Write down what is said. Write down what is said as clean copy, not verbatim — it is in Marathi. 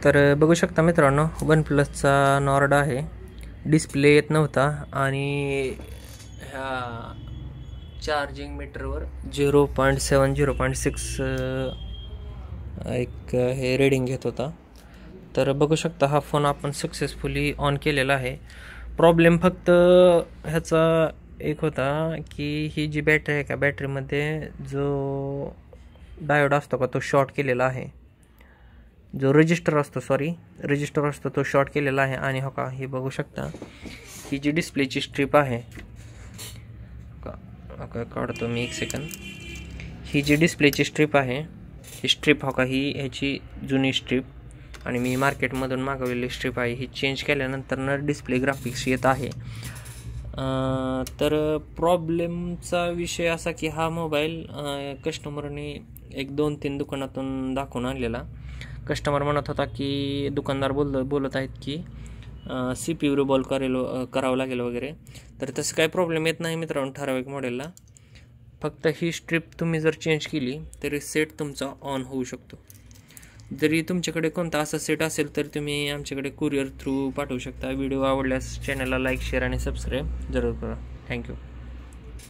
तर बघू शकता मित्रांनो, वन प्लसचा नॉर्ड आहे. डिस्प्ले येत नव्हता आणि ह्या चार्जिंग मीटरवर 0.7 0.6 एक हे रीडिंग घेत होता. तर बघू शकता हा फोन आपण सक्सेसफुली ऑन केलेला आहे. प्रॉब्लेम फक्त ह्याचा एक होता की ही जी बॅटरी आहे का, बॅटरीमध्ये जो डायोड असतो का तो शॉर्ट केलेला आहे. जो रजिस्टर असतो तो शॉर्ट केलेला आहे. आणि हो का, हे बघू शकता ही जी डिस्प्लेची स्ट्रीप आहे का, काढतो मी एक सेकंद. ही जी डिस्प्लेची स्ट्रीप आहे, ही स्ट्रीप हो का, ही ह्याची जुनी स्ट्रीप आणि मी मार्केटमधून मागवलेली स्ट्रीप आहे. ही चेंज केल्यानंतर डिस्प्ले ग्राफिक्स येत आहे. तर प्रॉब्लेमचा विषय असा की हा मोबाईल कस्टमरने 1-2-3 दुकानातून दाखवून आणलेला. कस्टमर म्हणत होता की दुकानदार बोलत आहेत की CPU रिबॉल करावं लागेल वगैरे. तर तसं काही प्रॉब्लेम येत नाही मित्रांनो ठराविक मॉडेलला. फक्त ही स्ट्रीप तुम्ही जर चेंज केली तरी सेट तुमचा ऑन होऊ शकतो. जरी तुमच्याकडे कोणता असा सेट असेल तर तुम्ही आमच्याकडे कुरिअर थ्रू पाठवू शकता. व्हिडिओ आवडल्यास चॅनलला लाईक, शेअर आणि सबस्क्राईब जरूर करा. थँक्यू.